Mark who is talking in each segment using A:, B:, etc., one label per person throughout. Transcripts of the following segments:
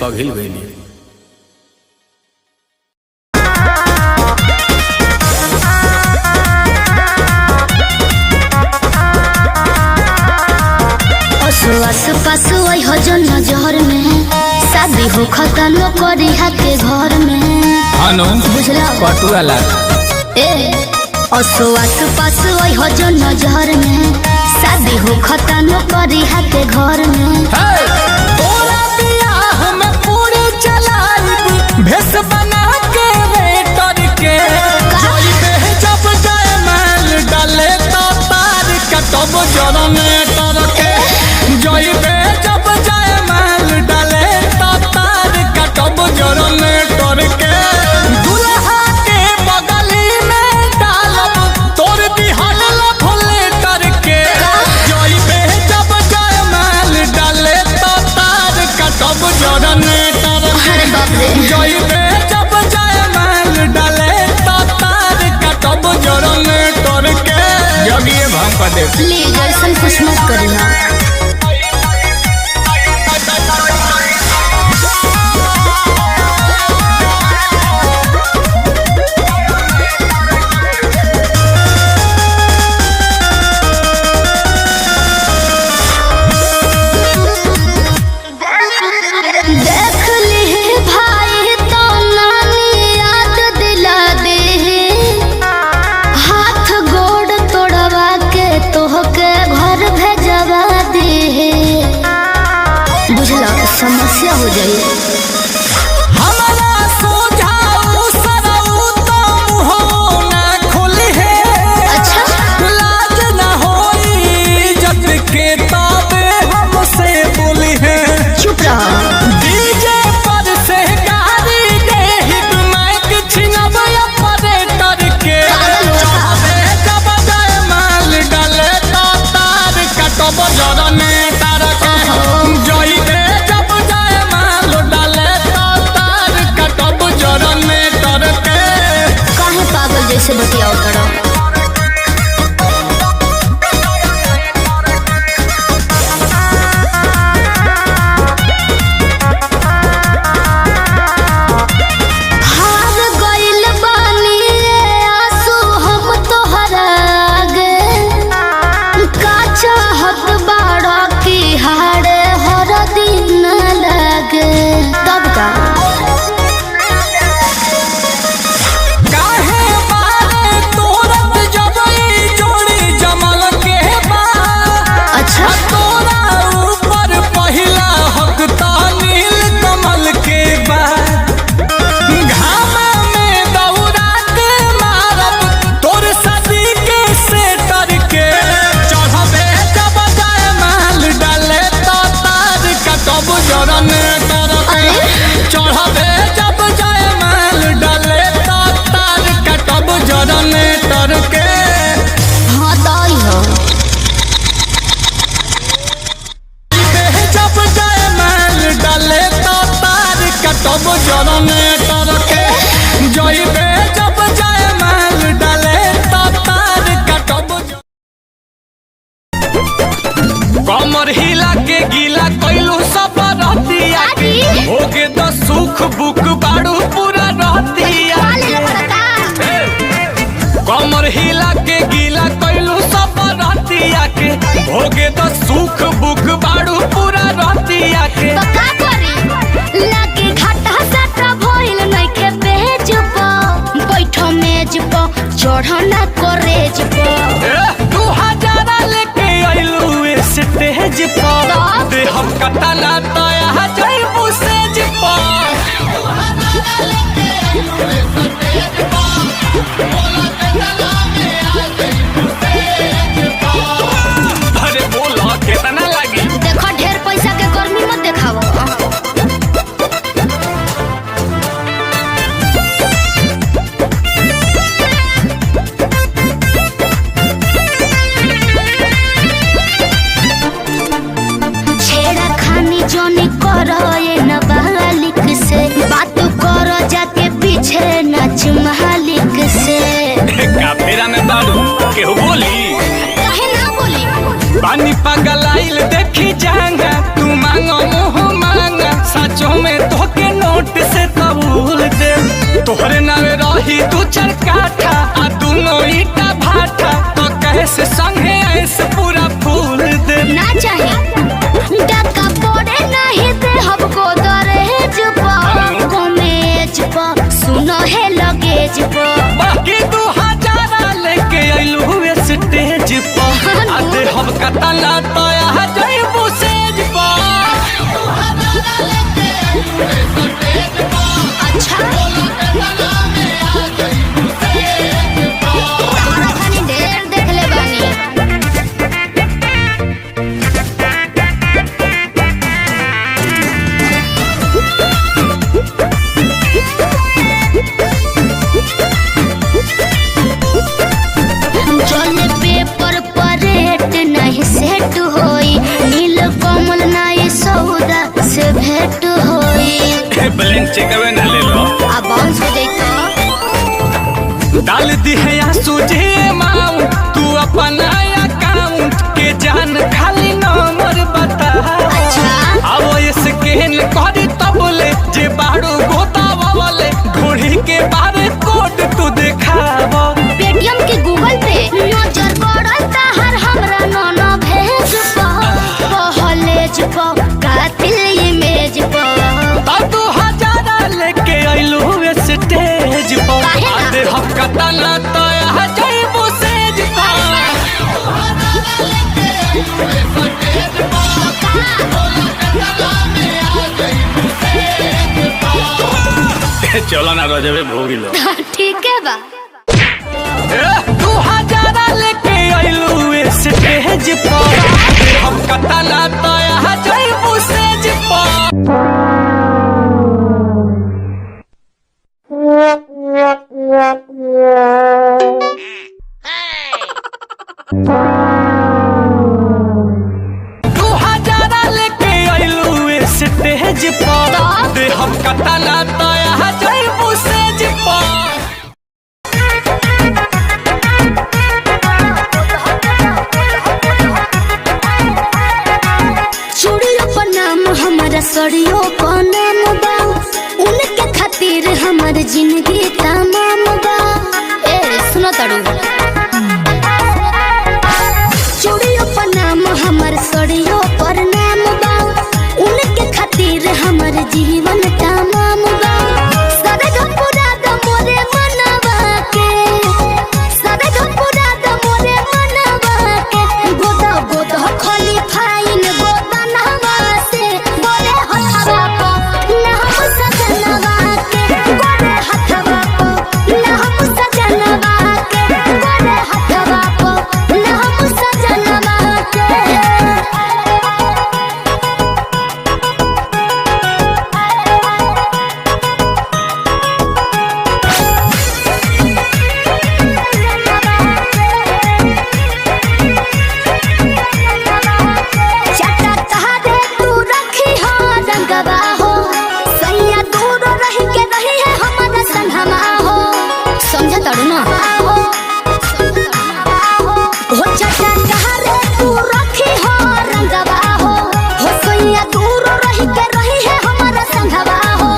A: पघिल गईली।
B: आस पास वही हो जो नजर में शादी हो खतनो करी के घर में।
A: हानो
B: बुझला
A: पटुआ ला
B: आस पास वही हो जो नजर में शादी हो खतनो करी के घर में।
A: तोरा बियाह में पूरी चलाई भेस बना के वेटर के जोई पे जब जाए माल डाले तो तार कटब जनरेटर के जोई पे जब जाए माल डाले तो तार कटब जनरेटर के दुल्हा के बगली में डालब तोर दिहल भोले करके जोई पे जब जाए माल डाले तो तार कटब जनरेटर के जोई पे जब जाए माल डाले तो तार कटब जनरेटर के जगिए भाम का दे
B: प्लीज ऐसा कुछ मत करना। देख ली भाई तो नानी याद दिला दे हाथ गोड़ तोड़वा के तोहके घर भेजवा दे। बुझला समस्या हो जाए।
A: हमारा सोझाऊ सरऊ तो मुहो ना खुली है।
B: अच्छा
A: लाज ना होई जब के ताबे हमसे बोली है।
B: चुप रहा।
A: डीजे पर से गाड़ी दे हिट माइक छिनब ऑपरेटर के चाहे जब जाए माल डाले तो तार कटब जनरेटर के जोई दे जब जाए माल डाले तो तार कटब जनरेटर के।
B: काहे पागल जैसे बतियाओ करो। हार गइल बानी रे आंसू हम तोहरा आगे का चाहत बाड़ा की हारे हर दिन लागे तब का।
A: काहे मारे तोरत जब ई जोड़ी जमल के बा।
B: अच्छा
A: तोरा ऊपर पहिला हक ता नील कमल के बा। घाम में दौड़ा के मारब तोर शादी के सेटर के चढ़बे जब जाए माल डाले तो तार कटब जनरेटर के चढ़बे जब जाए माल डाले तो तार कटब जनरेटर के।
B: हाँ दाई हो।
A: जब जाए माल डाले तो तार कटब जनरेटर के जोई पे जब जाए माल डाले तो तार कटब। कमर हिला के गीला कैलू सब रहतिया के होगे तो सुख बुक बाड़ू पूरा रहतिया के। कमर हिला के गीला कैलू सब रहतिया के होगे तो सुख बुक बाड़ू पूरा रहतिया के।
B: तो का करी लागे घाटा साटा भइल नइखे पेज प बैठो मेज प चढ़ना करेज प।
A: 2000 लेके आइलू स्टेज पर दे हम कटना तया जइबू सेज पर। अरे बोला कितना लगी।
B: देखो ढेर पैसा के गर्मी मत देखावो। छेड़ा खानी जोनी करो ये नाबालिग से बात करो जाके पीछे नाच मालिक से।
A: काफेरा में बाड़ू केहू बोली
B: काहे ना बोली।
A: पानी पगलाइल देखी जांगा तू मांगो मुँह मांगा सच साचो में तोके नोट से कबूल दे तोहरे नावे रही दू चार काठा आ दुनो ईटा भाटा तो कैसे संगे ऐसे पूरा फूल दे
B: ना चाहे डका पड़े नहीं दे हमको दरहेज पर कमेज पर सुनो है लगेज पर
A: बाकी 2000 लेके आइलू हुए स्टेज पर आधे हम कतला तो यहाँ जाइबू सेज पर
B: अच्छा ढेर देख ले बानी चले पेपर पर रेट नहीं सेट होई नील कमल नहीं सौदा से भेंट होई
A: ब्लैंक चेकवे ना ले लो
B: अब बाउंस हो जाई तो
A: डाल दी है या सूझे माऊ तू अपना अकाउंट के जान खाली नंबर बता
B: अच्छा
A: अब स्कैन करी तब ले जे बाड़ू गोतावा वाले घोड़ी के बारे कोड तू दिखाव
B: पेटीएम के गूगल पे नजर पड़ता हर हमरा नोनो भेज पहलेज पर कातिल इमेज पर
A: 2000 लेके आइलू स्टेज पर आधे हम कतला तो यहाँ जाइबू सेज पर चलो ना रजबे भोगी लो
B: ठीक है बा
A: 2000 लेके आइलू स्टेज पर हम कतला तो यहाँ जाइबू सेज पर स्टेज पर दे हम कतला तो यहाँ जाइबू सेज पर
B: चूड़ियों पर नाम हमारा सड़ियों पर नाम बा उनके खातिर हमार जिंदगी तमाम बा ए सुनो तड़ू चूड़ियों पर नाम हमार सड़ियों पर नाम बा उनके खातिर हमार जीवन तमाम बा सरग पूरा द मोरे मनवा के सरग पूरा द मोरे मनवा के गोदा गोदा खाली फाइन गोदा नहवा से बोले हथवा को ना हम सजनवा के बोले हथवा को ना हम सजनवा के बोले हथवा को ना हम सजनवा के चटा कहादे तू रखी हो रंगवा हो सैया दूर रही के रही है हमारा संगमा हो समझ तड़ू ना हो चटा कहादे तू रखी हो रंगवा हो सैया दूर रही के रही है हमारा संगवा हो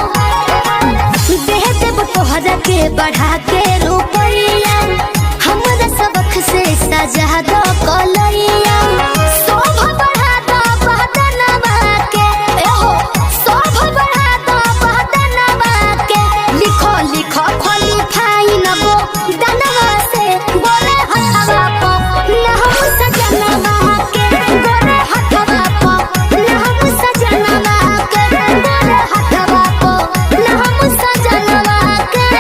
B: देह देव तोहरा के बढ़ा के रुपैया हमारा सबक से सजा दो कलैया शोभा बढ़ा दो बहदनवा के एहो शोभा बढ़ा दो बहदनवा के लिखो लिखो खोली फाइन गो दनवा से बोले हथवा को ना हम सजनवा के बोले हथवा को ना हम सजनवा के बोले हथवा को ना हम सजनवा के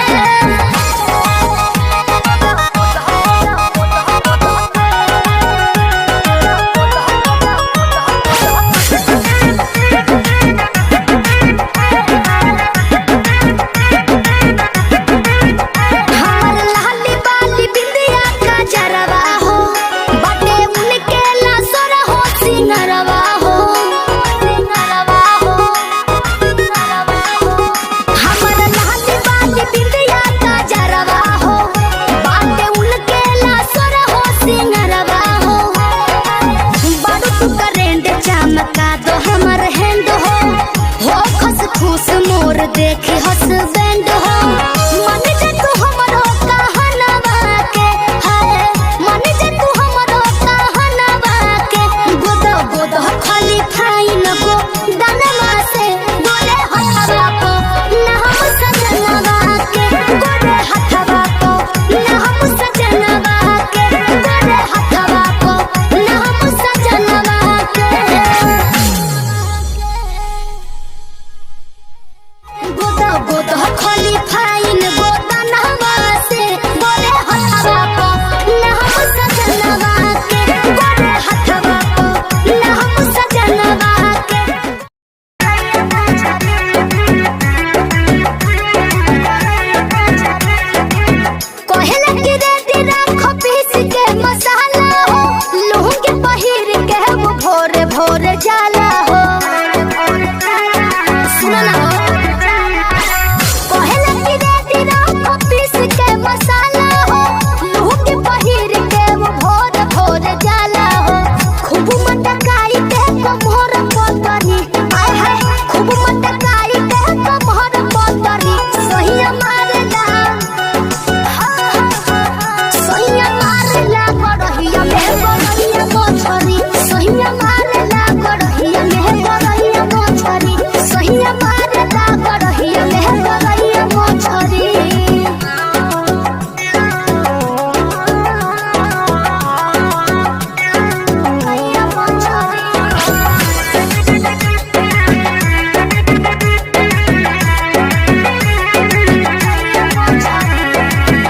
B: और देखी हसबैंड हो मन जे तू हमरो कहनवा के है मन जे तू हमरो कहनवा के गोदो गोदो खाली फाइन गो दनवा से बोले हथवा को ना हम सजनवा के बोले हथवा को ना हम सजनवा के बोले हथवा को ना हम सजनवा के गोदा गोदा खाली फाइन गोदा नहवा से बोले हथवा को ना हम सजनवा के बोले हथवा को ना हम सजनवा के कहला कि रेडी राखो पीस के मसाला हो लूंग के पहिर के वो भोरे भोरे जाला हो सुनो ना कहला कि रेडी राखो पीस के मसाला हो लूंग के पहिर के वो भोरे भोरे जाला हो खूब मटकाई के कमर पतरी आय हाय खूब मटकाई के कमर पतरी सहिया मारेला सहिया मारेला गड़हिया में गड़हिया मोछरी सहिया मारेला गड़हिया में गड़हिया मोछरी सहिया मारेला गड़हिया में गड़हिया मोछरी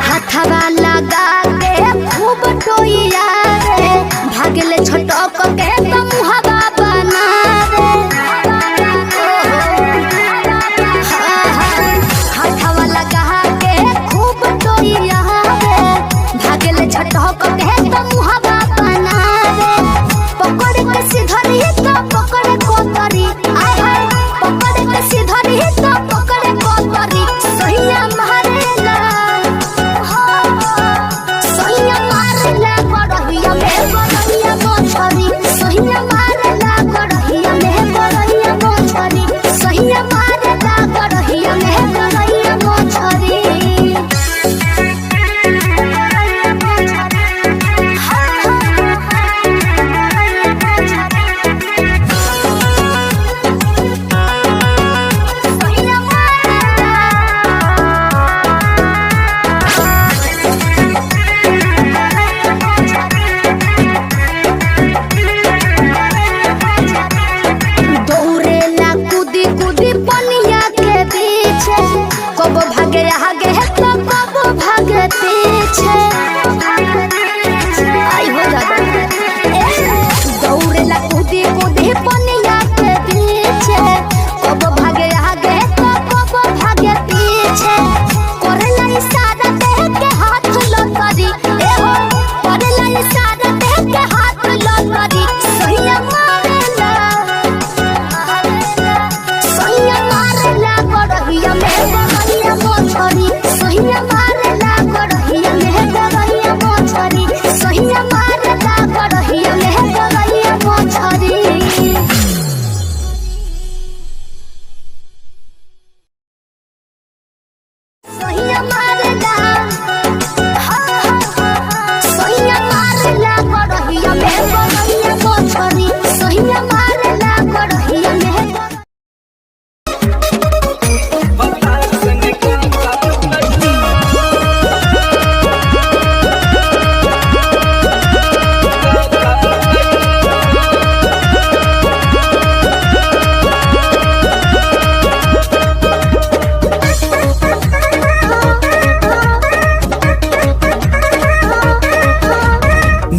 B: हथवा लगा के खूब टोइया रे भागले छटक के मुहबा बना रे हथवा लगा के खूब टोइया रे भागले छटक के मुहबा बना रे पकड़ के सिधरी तो पकड़ कोतरी आय हाय पकड़ के सिधरी तो पकड़ कोतरी सहिया मारेला सहिया मारेला गड़हिया में गड़हिया मोछरी सहिया मारेला गड़हिया में गड़हिया मोछरी सहिया मारेला गड़हिया में गड़हिया मोछरी सहिया दौड़ेला कूदी कूदी पनिया के पीछे कब भागे आगे तो कब भागे पीछे आई हो दादा दौड़ेला कूदी कूदी पनिया के पीछे कब भागे आगे तो कब भागे पीछे करेला इशारा देख के हाथ लतरी ए हो करेला इशारा देख के हाथ लतरी सहिया मारेला सहिया मारेला गड़हिया में गड़हिया मोछरी सहिया मारेला गड़हिया में गड़हिया मोछरी सहिया मारेला गड़हिया में गड़हिया मोछरी सहिया मारेला सहिया मारेला गड़हिया में गड़हिया मोछरी सहिया मारेला गड़हिया में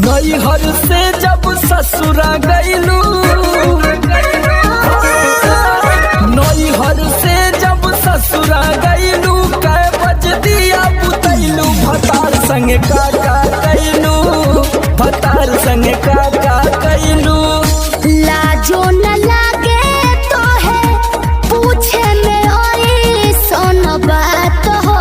A: नैहर से जब ससुरा गईलू नैहर से जब ससुरा गईलू कै बज दिया बुतैलू भतार संगे काका कैलू भतार संगे काका कैलू
B: लाजो न लागे तो है पूछे में ओई सोन बात हो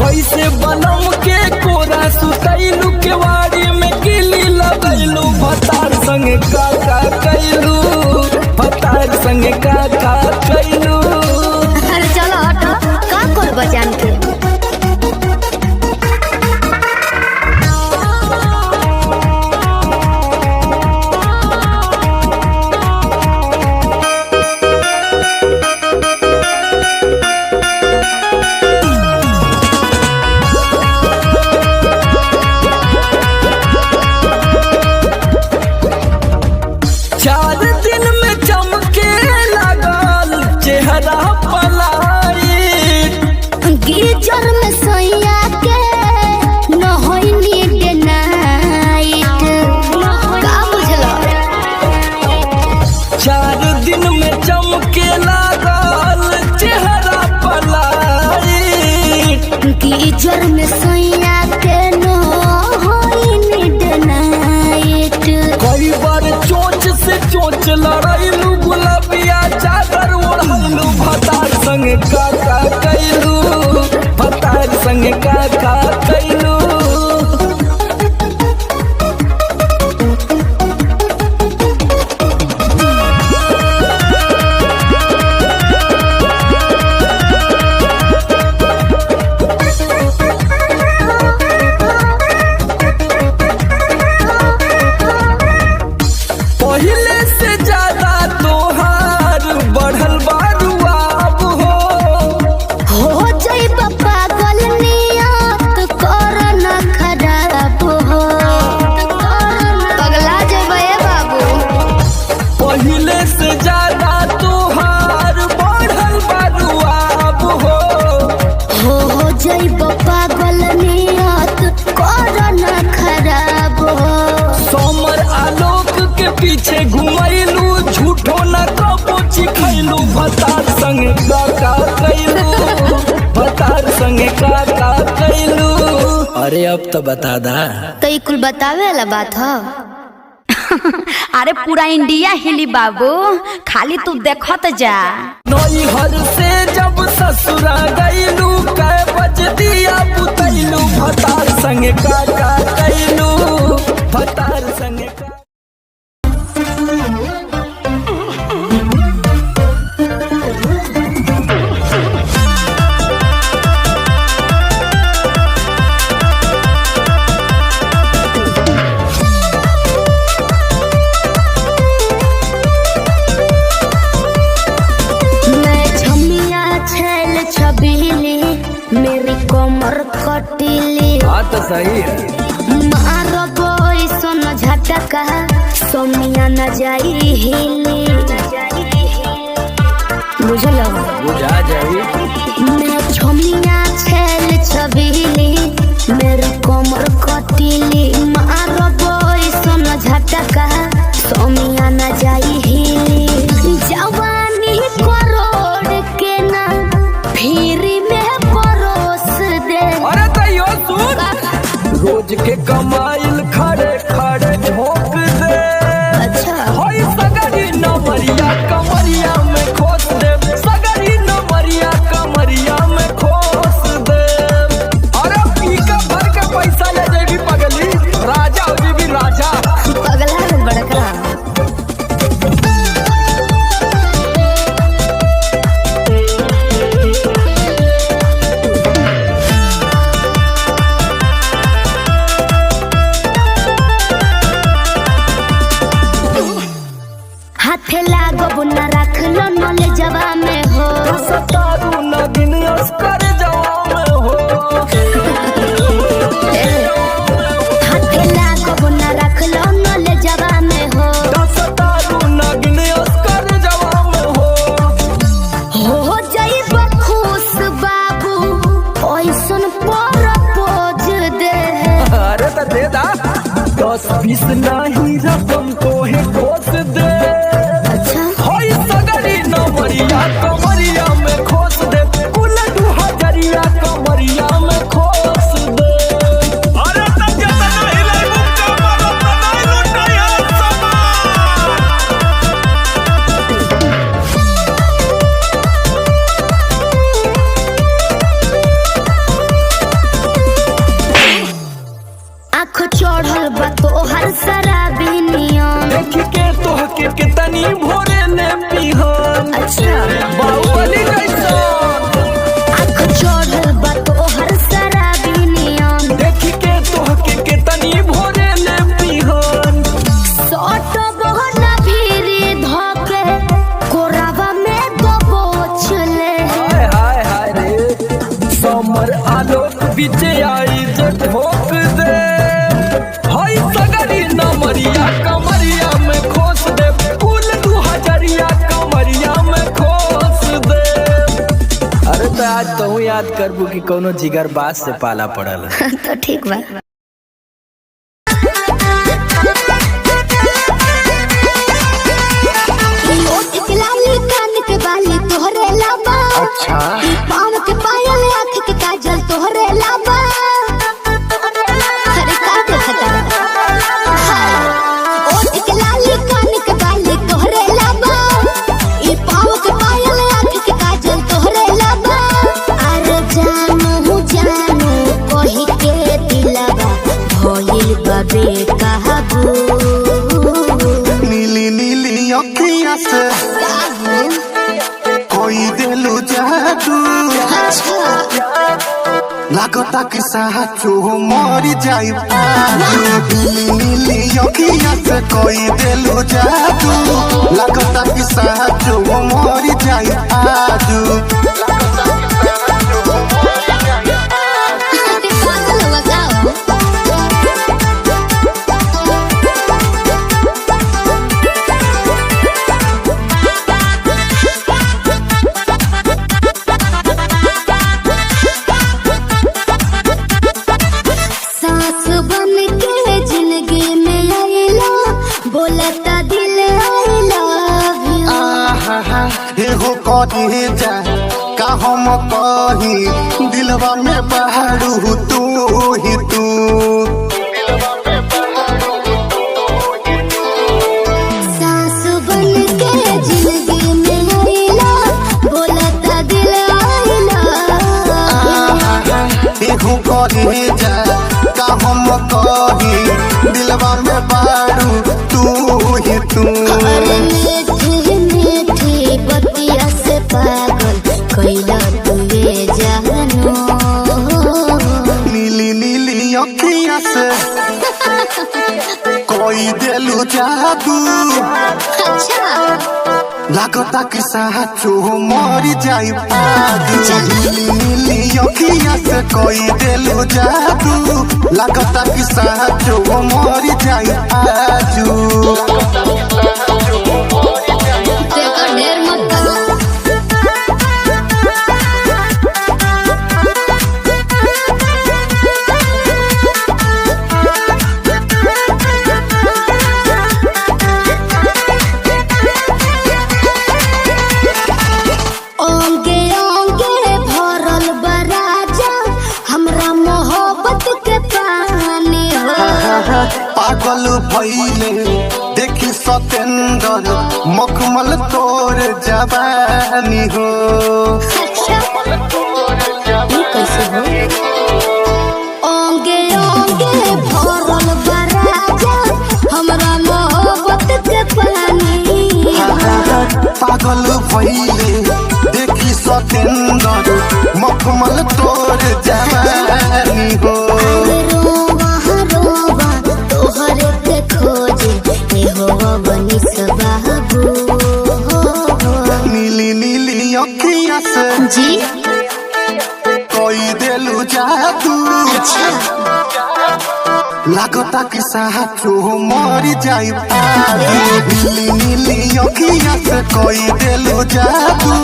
A: कैसे बनम के कोरा सुतैलू केवाड़ी में किली लगैलू भतार संगे काका कैलू भतार संगे काका कैलू
B: नजर में सोया के नो होई नीड नाइट।
A: कई बार चोच से चोच लड़ाइलू गुलाबिया चादर ओढ़लू भतार संग काका कैलू भतार संग काका कैलू। पहले से ज्यादा तोहार बढ़ल बारुआ अब
B: हो जाई पागल नियत कर न खराब हो पगला जेबे बाबू।
A: पहले से ज्यादा तोहार बढ़ल बारुआ अब
B: हो जाई पागल नियत कर न खराब हो।
A: सोमर आलोक के पीछे घुमैलू झूठो न कबो चिखैलू भतार संग काका कैलू भतार संग काका कैलू। अरे अब तो बता दा।
B: तो ये कुल बतावे वाला बात हो।
C: अरे पूरा इंडिया हिली बाबू, खाली तू देखत जा।
A: नैहर से जब ससुरा गईलू कै बज दिया बुतैलू भतार संग काका कैलू भतार संग काका।
B: मेरी कमर कटिली
A: बात सही है।
B: मारो बोई सोन झटका सोमिया न जाई हिली बुझलो
A: बुझा जाई।
B: मैं छोमिया छेल छबीली मेरी कमर कटिली मारो बोई सोन झटका सोमिया न जाई हिली। जवानी करोड़ के ना फिर
A: रोज के कमाइल खड़े खड़े झोंक दे।
B: अच्छा
A: होई सगरी नमरिया कमरिया में खोस दे सगरी नमरिया कमरिया में खोस दे। अरे पीका भर के पैसा ले जेबी पगली राजा हो जेबी राजा।
B: पगला है बड़का। हाथे लागो न रख लो नले जवा में हो
A: सतारू न दिन अस्कर जवा में हो।
B: हाथे लागो न रख लो नले जवा में हो
A: सतारू न दिन अस्कर जवा में हो
B: जाई बखुश बाबू ओइसन प्रपोज दे।
A: अरे तो दे दा 10-20 नहीं रकम तो है खोस दे।
B: अच्छा
A: होई सगरी नमरिया कमरिया में खोस दे कुल 2000 कमरिया में खोस दे। अरे तो जतना हिलाई मुक्का मारो तो नहीं लुटाई हाथ समान।
B: आँख चढ़ल बा तोहर शराबी नियम
A: देख के तोहके कितनी भोरे ने पिहन।
B: अच्छा
A: बाहुबली जैसा
B: आँख चढ़ल बा तोहर शराबी नियम
A: देख के तोहके कितनी भोरे ने पिहन।
B: सट बहना भीरी धोके कोरावा में दबोच ले।
A: हाय हाय हाय रे समर आलोक बीच आई जे ठोक दे। हाय सगरी नमरिया कमरिया में खोस दे कुल 2000 कमरिया में खोस दे। अरे तो आज तो याद करबू कि कोनो जिगर बास से पाला पड़ल।
B: तो ठीक बा। अच्छा पाँव के पायल आँख के काजल तोहरे लाबा
D: अखियाँ से कोई दिलू जादू लागता कि साचो मर जाई नीली अखियाँ से कोई दिलू जादू लागता कि साचो मर जाई आजू हो कही जा का हम कही दिलवा में बहारू तू ही तू
B: सास बन के जिंदगी में आइला बोलता दिल आइला
D: हो कही जा का हम कही दिलवा में बहारू तू ही तू
B: कैला तुए जानो
D: नीली नीली अखियाँ से कोई दिलू जादू लागता कि साचो मर जाई नीली नीली अखियाँ से कोई दिलू जादू लागता कि साचो मर जाई आजू
B: ढेर मत
D: पागल भइले देखी सतेंद्र मखमल तोर जवानी हो
B: कैसे हो ओंगे ओंगे भरल बराजा हमरा मोहब्बत के पानी
D: पागल भइले देखी सतेंद्र मखमल तोर जवानी हो नीली नीली अखियाँ से
B: जी
D: कोई दिलू जादू लागता कि साचो मर जाई नीली नीली अखियाँ से कोई दिलू जादू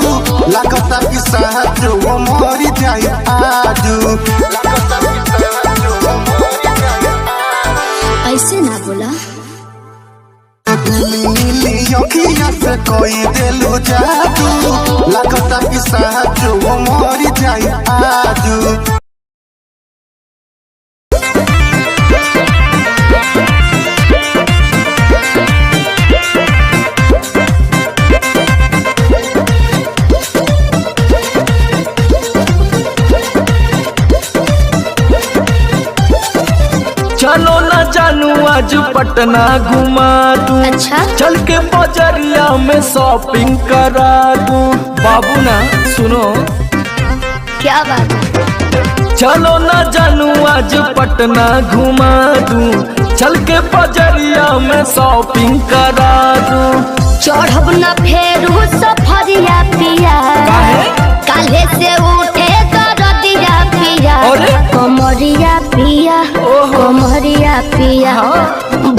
D: लागता कि साचो मर जाई आजू
B: ऐसे ना बोला
D: नीली नीली अखियाँ से कोई दिलू जादू लागता कि साचो मर जाई आजू
A: चलो ना जानू आज पटना घुमा दूं
C: अच्छा
A: चल के बजरिया में शॉपिंग करा दूं बाबू ना सुनो
C: क्या बात है
A: चलो ना जानू आज पटना घुमा दूं चल के बजरिया में शॉपिंग करा दूं
C: चढ़ब न फेरू सफरिया पिया काले से उठे दरदिया पिया
A: अरे?
C: कमरिया पिया कमरिया पिया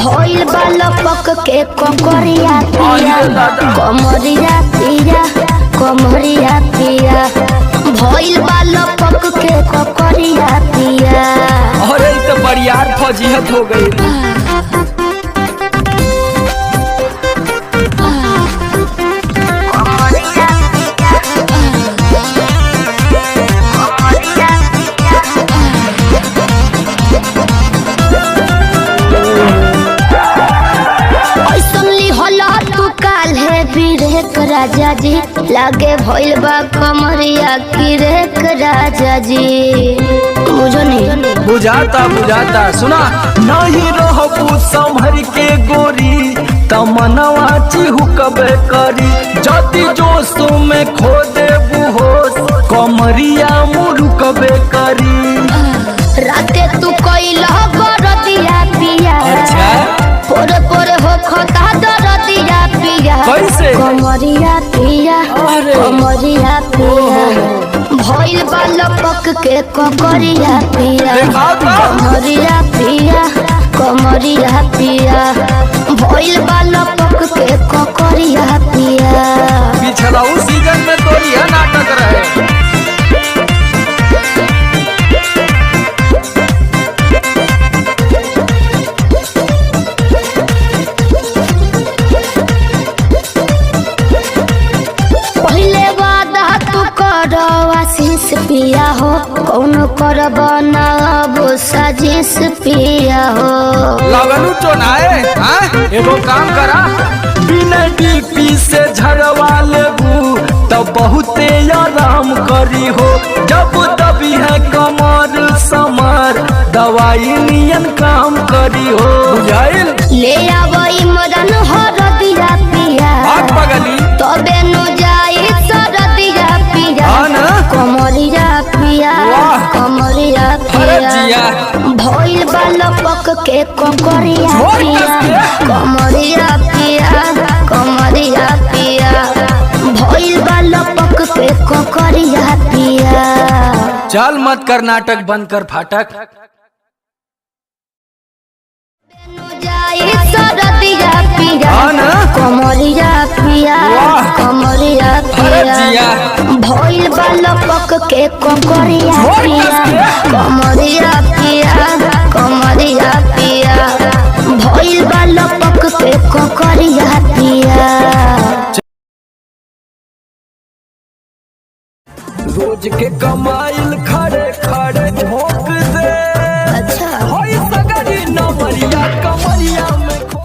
C: भइल बालपक के ककरिया पिया कमरिया पिया कमरिया पिया भइल बालपक के ककरिया पिया
A: अरे तो बरियार फजीहत हो गई
C: राजा जी लागे भइल बा कमरिया की रेख राजा जी मुझे नहीं
A: बुझाता बुझाता सुना नहीं रहबू संभर के गोरी तमनवा चिहुकबे करी जति जोश में खो देबू होश कमरिया मुरुकबे करी।
C: राते तू कइला गरदिया पिया पोरे पोरे हो खता दरदिया पिया
A: कैसे
C: कमरिया पिया कमरिया पिया भइल बा लपक के ककरिया पिया कमरिया पिया कमरिया पिया भइल बा लपक के ककरिया पिया।
A: पिछला उस सीजन में तो यह नाटक रहे।
C: आशीष पिया हो कौन करब ना अब साजिश पिया हो
A: लगलू चोनाए एगो काम करा बिना डीपी से झड़वा लेबू तब बहुते आराम करी हो जब दबी है कमर समर दवाई नियन काम करी हो बुझाइल
C: ले आवई मदन हरदिया पिया
A: पगली
C: तबे नु जाई सरदिया पिया कमरिया पिया कमरिया पिया भइल बा लपक के ककरिया पिया कमरिया पिया कमरिया पिया भइल बा लपक के ककरिया पिया।
A: चल मत कर नाटक बंद कर फाटक
C: सरदिया पिया कमरिया पिया कमरिया पिया भइल बा लपक के ककरिया पिया कमरिया पिया कमरिया पिया भइल बा लपक के ककरिया पिया।
A: रोज के कमाइल खड़े खड़े झोंक दे
C: अच्छा
A: होई सगरी नमरिया कमरिया में खो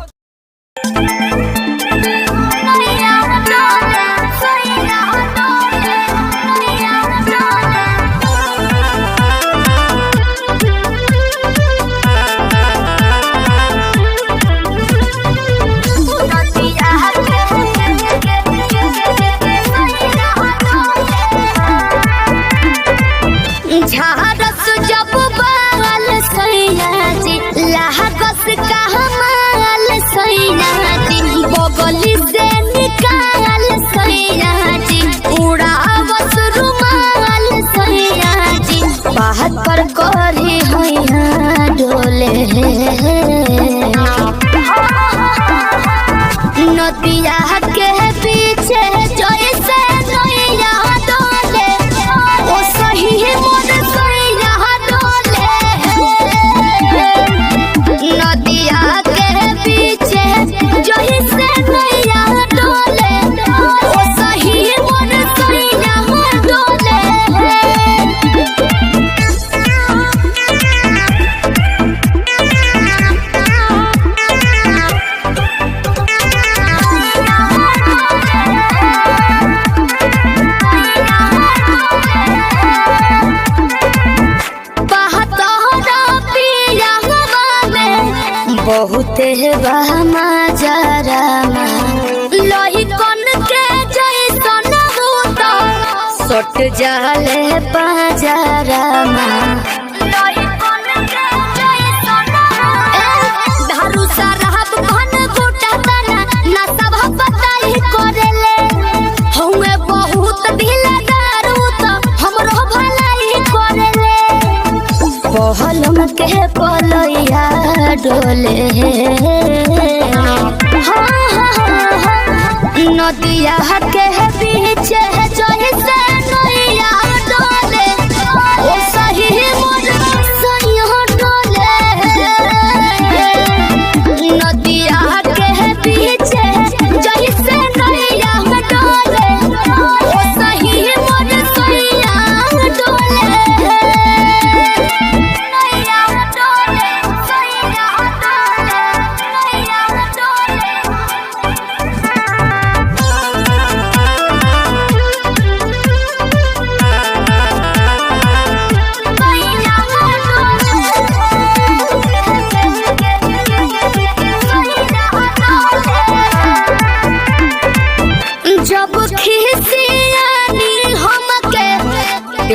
B: झारस जब बाल सैया जी लागस का हमाल सैया जी बगली से निकाल सैया जी उड़ावस रुमाल सैया जी बात पर करी हैया डोले नदिया के पीछे जैसे नैया डोले ओ सही मोर सैया डोले नदिया के पीछे जैसे नैया डोले ओ सही मोर सैया डोले।
C: बहुते बहमा जरामा
B: लोही कन के जैसन होता
C: सट जाले पाजरामा
B: लोही कन के जैसन धारू साहब घन घुटा तना ना सब बताई करेले हमें बहुत ढीला दारू तो हमरो भलाई करेले
C: पहलम के पलैया डोले
B: नदिया के पीछे जैसे नैया डोले ओ सही मोर सैया डोले नदिया के पीछे जैसे नैया डोले ओ सही मोर सैया डोले नैया डोले सैया डोले नैया डोले।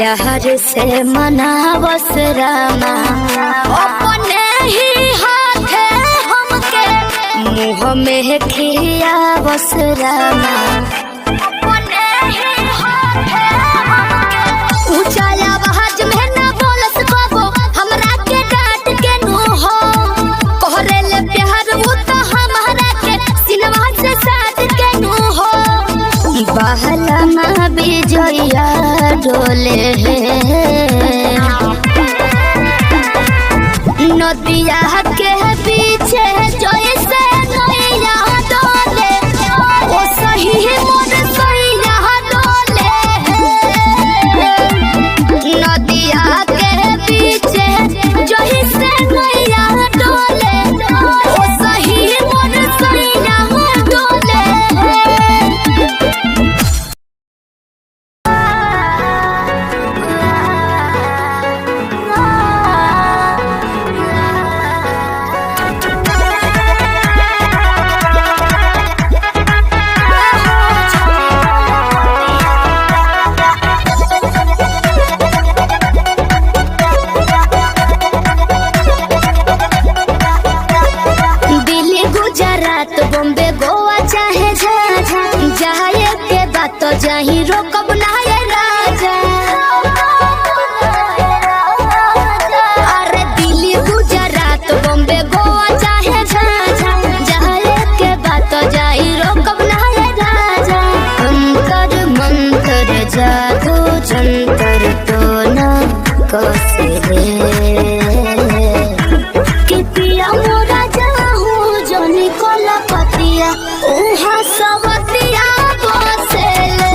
C: प्यार से मनावस रामा अपने ही हाथे हमके मुँह में खियावस रामा अपने ही हाथे हमके ऊंचा आवाज में ना बोलस बाबू हमरा के डांट के नु हो कोहरे ले प्यार वो तो हमारा के सिनवा से साथ के नु हो बहला माँ बिजया डोले नदिया के पीछे जैसे नैया डोले ओ सही मोर सैया डोले नदिया के पीछे जैसे नैया डोले ओ सही मोर सैया डोले दिल्ली गुजरात बॉम्बे गोवा चाहे झाझा जाए के बात तो जाही रोकब ना ये राजा अरे दिल्ली गुजरात बॉम्बे गोवा चाहे झाझा जाए के बात तो जाही रोकब ना ये राजा अंतर मंतर जादू जंतर तो ना कसे कि पिया मोरा जाहू जोनी कोला पतिया उहा सवतिया बसेले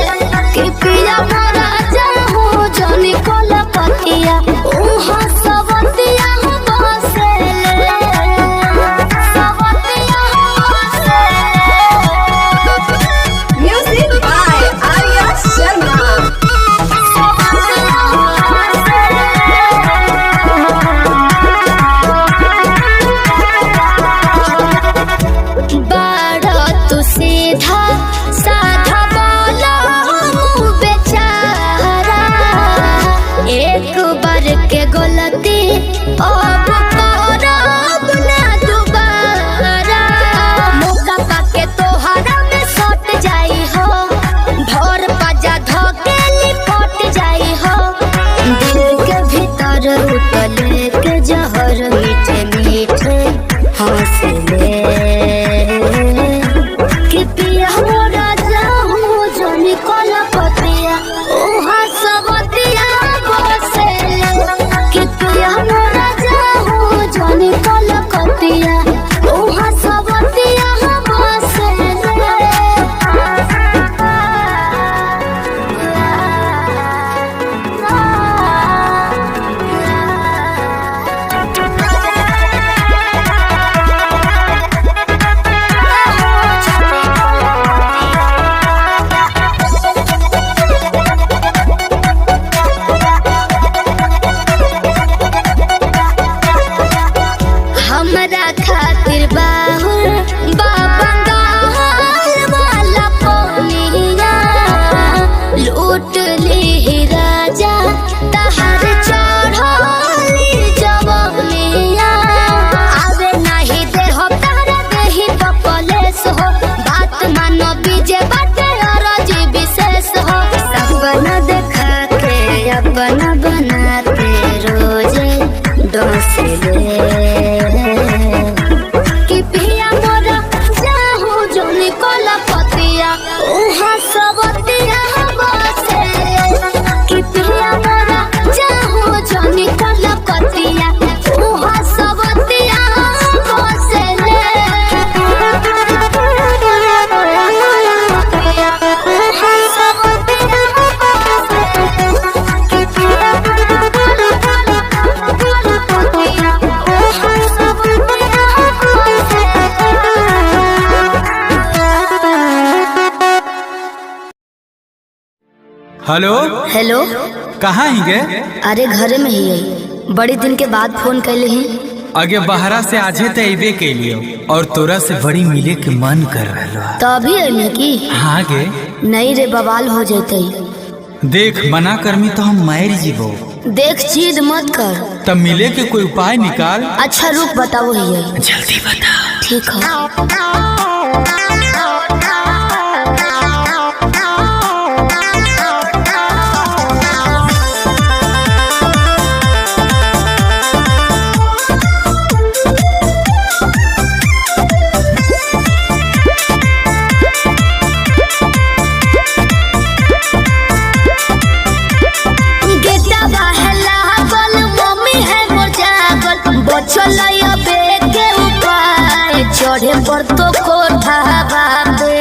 C: कि पिया मोरा जाहू जोनी कोला पतिया उहा सवतिया बसेले सवतिया बसेले म्यूजिक बाय आर्या शर्मा बाड़ा तू सीधा साधा बोला बेचारा एक बार के गलती अब करब ना दोबारा मौका पाके तोहरा में सट जाई हो भोर पाजा धके लिपट जाई हो दिल के भीतर उतले के जहर मीठे मीठे हंसले कि पिया मोरा जाहू जोनी कोला पतिया उहा सवतिया बसेले कि पिया मोरा जाहू जोनी कोला पतिया उहा सवतिया हमरा खातिर बाहुर बाबा गाल वाला पोनिया लूट ली राजा तहर चढ़ली जवनिया आवे नहीं दे हो तारा देही तो कलेस हो बात मानो बीजे बाटे और जी विशेष हो सपना देखा के अपना बनाते रोजे डोसले कि पिया मोरा जाहू जोनी कोला पतिया उहा सवतिया बसेले कि पिया मोरा जाहू जोनी कोला पतिया उहा सवतिया बसेले उहा सवतिया बसेले कि पिया मोरा
A: हेलो
C: हेलो
A: कहाँ ही गे?
C: अरे घरे में ही है बड़ी दिन के बाद फोन कैले हैं
A: आगे बहरा से आजे तो अबे के लिए और तोरा से बड़ी मिले के मन कर रहा
C: तो अभी अइले की
A: हाँ गे
C: नहीं रे बवाल हो जैते
A: देख मना करमी तो हम मार जीवो।
C: देख जिद मत कर।
A: तब मिले के कोई उपाय निकाल।
C: अच्छा रुक बताओ ही
A: जल्दी बता।
C: ठीक है। चढ़े पर तो कोठा बाबे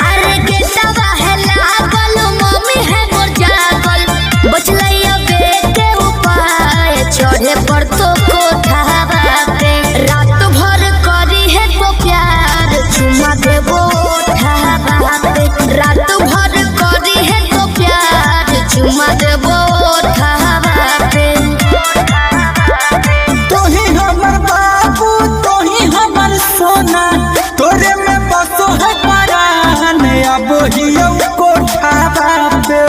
C: अरे गेटवा है लागल मम्मी है मोर जागल बचलैया बेटे उपाय चढ़े पर तो कोठा बाबे रात भर करी है तो प्यार चुमा देबो ओठा बाबे रात भर करी है तो प्यार चुमा देबो ओठा बाबे
A: सोना तोरे में बसो है परान अब हियो कोठा बाबे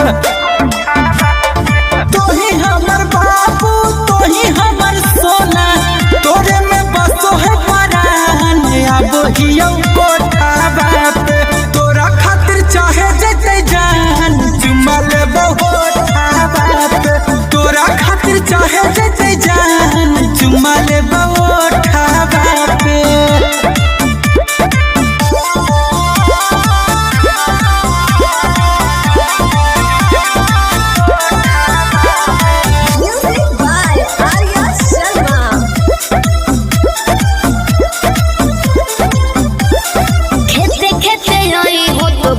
A: तोही हमर बाबू तोही हमर सोना तोरे में बसो है परान अब हियो कोठा बाबे तोरा खातिर चाहे जते जान चुमा लेबो ओठा बाबे तोरा खातिर चाहे जते जान चुमा लेबो ओठा बाबे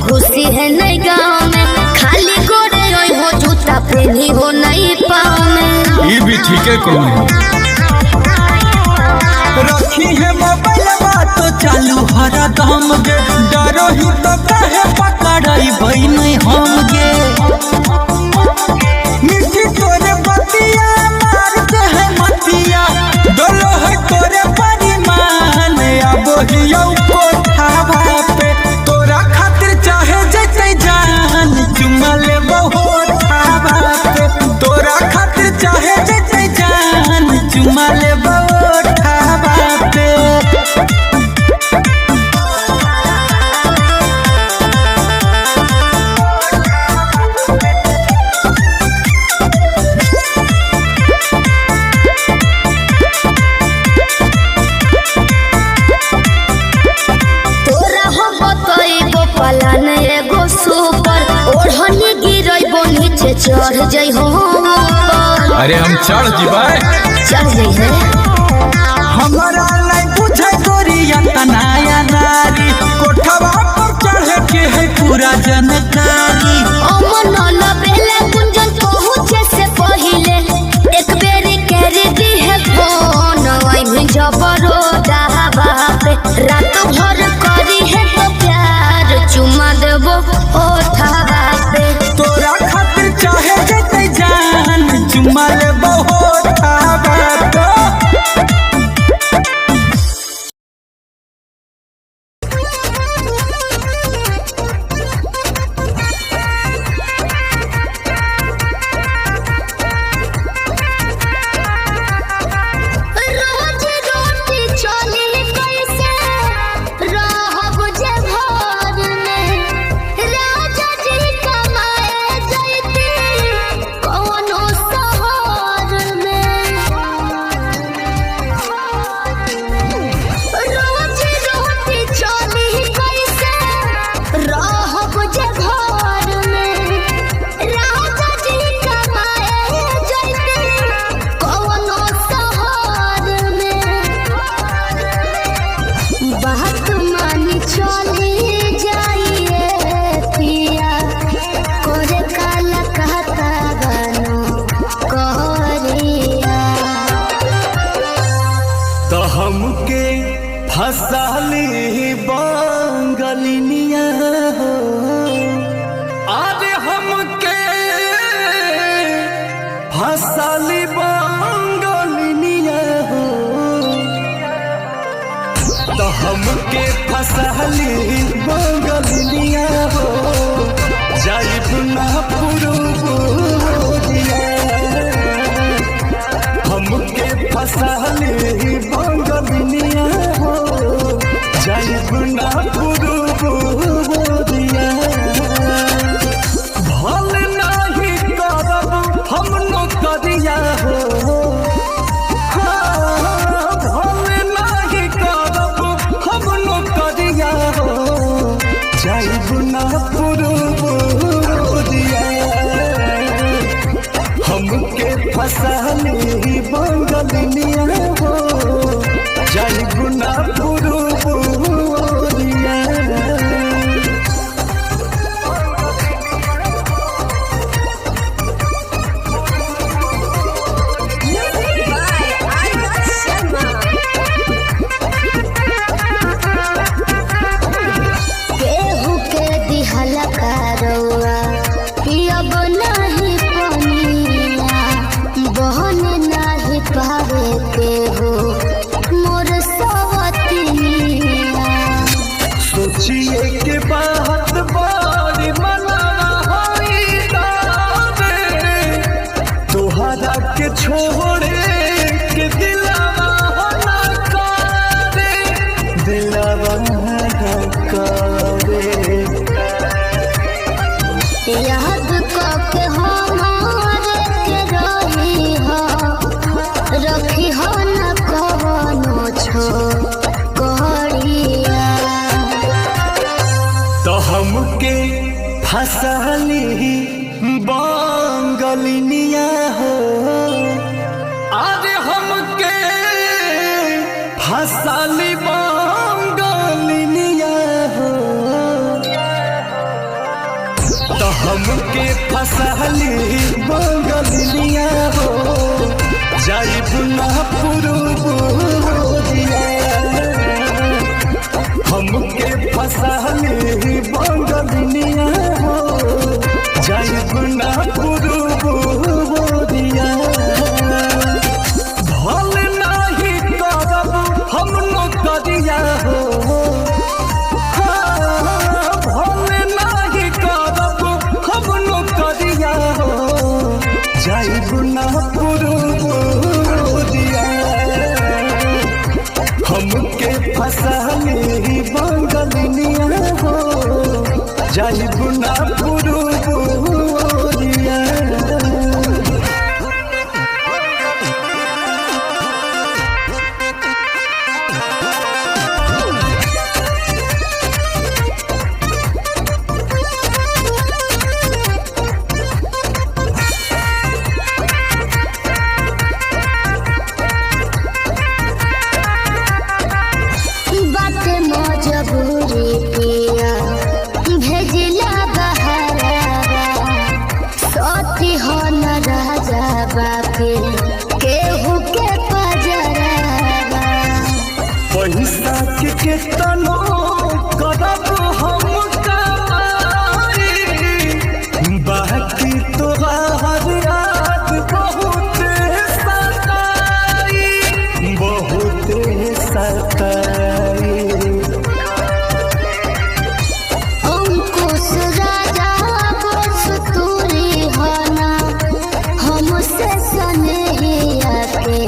C: खुशी है नहीं गाँव में खाली गोरे रोई हो जूता पहनी हो नहीं पाँव में
A: ये भी ठीक है कौन रखी है मोबाइल तो चालू हरा दम गे डरो ही तो कहे पकड़ाई भाई नहीं हम गे मिठी तोरे बतिया मारते है मतिया डोलो है तोरे परिमान अब हियो कोठा बापे तोरा खातिर चाहे जते जान चुमा लेबो ओठा बापे तोरा खातिर चाहे जते जान चुमा लेबो ओठा बापे
C: पलान एगो सुपर ओढ़नी गिरैबो नीचे चढ़ जाइ हो
A: अरे हम चढ़ जीबाई
C: चढ़ जाइ है
A: हमरा नहीं बुझे गोरिया तनाया नारी कोठवा पर चढ़े के है पूरा जानकारी
C: अमन लबेले कुंजन पहुंचे से पहिले एक बेरी कर दी है फोन आई में जबरो दावा पे रात भर करी है तो प्यार चुमा देबो ओठा बापे
A: तोरा खातिर चाहे जते जान चुमा लेबो ओठा बापे
B: रोज रोटी चली कैसे रहब जे घर में राजा जी कमाए जैती कोनो शहर में रोज रोटी चली कैसे रहब जे घर में राजा जी कमाए जैती कोनो शहर में बात मानी चली जाइए पिया कोरे काला कहता गानो कहरिया
A: तो हमके फसाली बांगलिनिया हो अरे हमके फसाली बांगलिनिया हो तो हमके फसाली बांगलिनिया हो जाइब ना ना पुरुबुरिया भल नाही करब हम नौकरिया हो भल नाही करब हम नौकरिया हो जाइब ना पुरुबुरिया हमके फसाली बंगलिया हो जाइब ना पुरुबुरिया
C: केहू के दिहल करौआ पियब नाही पनिया बहन नाही पावे केहू मोर सवतिनिया
A: सोचिए के बात बड़ी मनावा होई दावे तोहरा के छोड़े के दिलावा हो ना करे दिलावा ना करे
C: याद करके हमारे के रही हो रखी हो न कवनो छोकरिया
A: तो हमके फसाली बंगलिनिया हो अरे हमके फसाली बंगलिनिया हो तो हमके फसाली बंगलिनिया हो जाइब ना पुरुबुरिया हमके फसाली बंगलिया हो जाइब ना पुरुबुरिया भल नाही करब हम नौकरिया हो भल नाही करब हम नौकरिया हो जाइब ना पुरुबुरिया हमके फसाली बंगलिया हो जाइब ना पुरुबुरिया
C: बात मजबूरी पिया भेजिला बहरावा सती हो न राजा बापे केहू के पजरावा
A: पैसा के केतनो करब हम कमाई बाकी तोहार याद बहुत सताई
C: अंकुश राजा बस तूरी होना हमसे सनेहिया के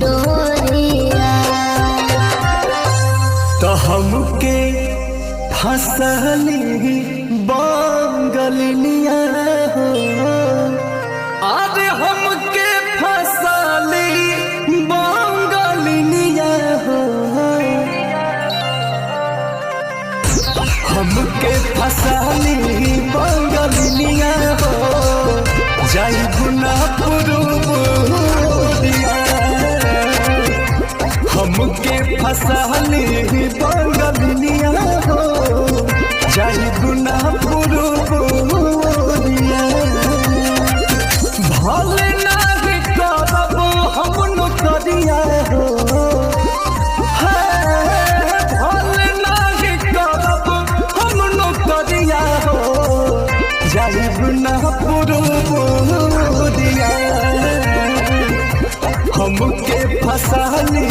C: डोरिया
A: तो हमके फसली बंगलिया हो अरे हमके फसली बंगलिया हो हमके फसली बंगलिया हो जाइब ना पुरुबुरिया हमके फसली बंगलिया हो जाइब ना पुरुबुरिया भल नाही करब हम नौकरिया हो भल नाही करब हम नौकरिया हो जाइब ना पुरुबुरिया हमके फसाली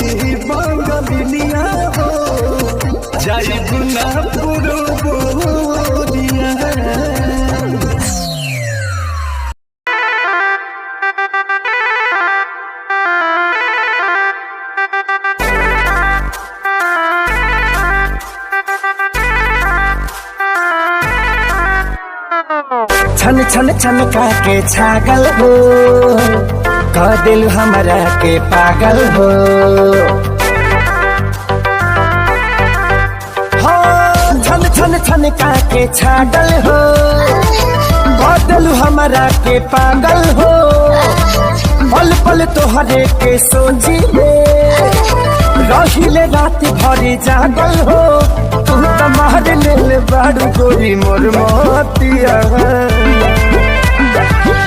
A: बंगलिया हो जाइब ना पुरुबुरिया छन छन छनका के छागल हो, कह दिल हमरा के पागल हो। छन छन छनका के छागल हो, कह दिल हमरा के पागल हो। पल पल तोहरे के सोची रहिले रात भरी जागल हो। तू तो मार लेल बाड़ू गोरी मोर मोतिया।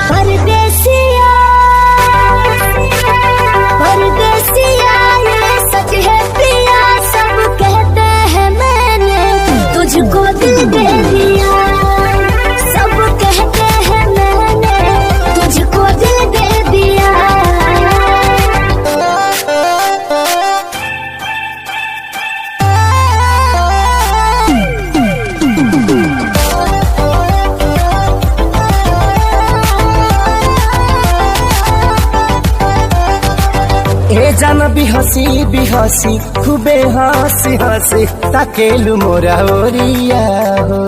B: परदेसिया परदेसिया ये सच है पिया, सब कहते हैं मैंने तुझको दिल दे दिया। सब कहते हैं मैंने तुझको दिल दे दिया।
A: ए जान बिहसी खूबे हंसी हंसी ताकेलु मोरा ओरिया हो।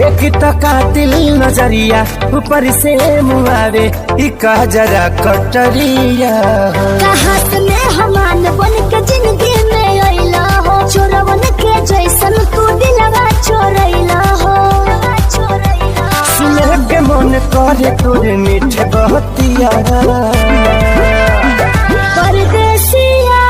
A: एक तो कातिल नजरिया ऊपर से मुआरे इका जरा कटरिया हो।
B: कहाँ से मेहमान बन के जिंदगी में अइला हो, चोरवन के जैसन तू दिलवा चोरैला हो।
A: सुने के मन करे तोरे मीठ बहतिया।
B: परदेसिया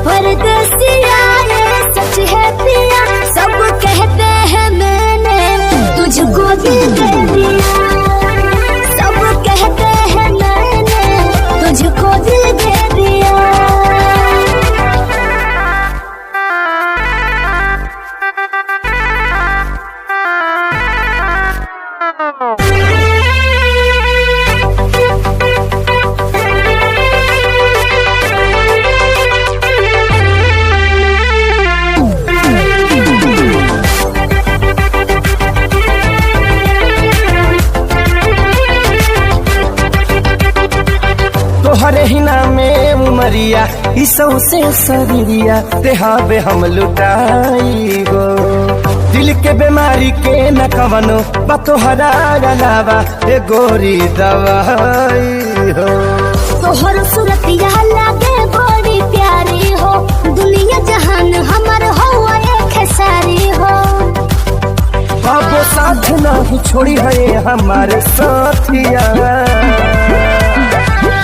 B: परदेसिया ये सच है पिया, सब कहते हैं मैंने तुझको दिल दे दिया। सब कहते हैं मैंने तुझको दिल दे दिया।
A: तोहरे ही नामे उमरिया इसौ से शरीरिया देहाबे हम लुटाई गो। दिल के बीमारी के न कवनो बा तोहरा अलावा ए गोरी दवाई हो।
B: तोहर सूरतिया लागे बड़ी प्यारी हो, दुनिया जहान हमर हो एक सारी हो।
A: बाबो साथ नहीं छोड़ी है हमारे साथिया।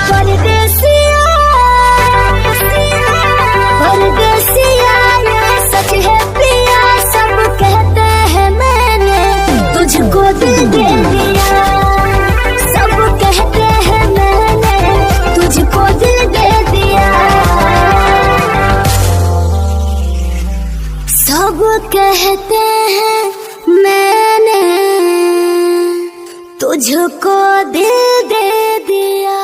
B: परदेसिया परदेसिया ये सच है पिया, सब कहते हैं मैंने तुझको दिल दे दिया। सब कहते हैं मैंने तुझको दिल दे दिया। सब कहते हैं मैंने तुझको दिल दे दिया।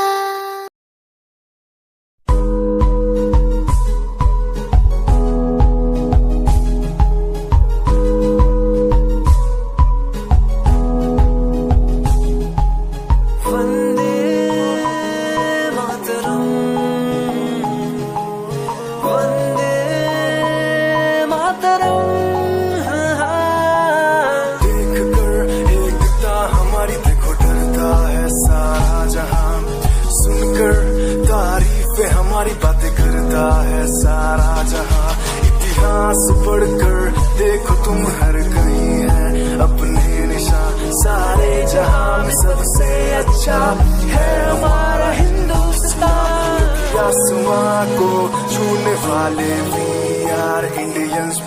D: हमारी बातें करता है सारा जहां। इतिहास पढ़कर देखो तुम हर कहीं है अपने निशान। सारे जहां में सबसे अच्छा है हमारा हिंदुस्तान। आसमां को छूने वाले वी आर इंडियंस।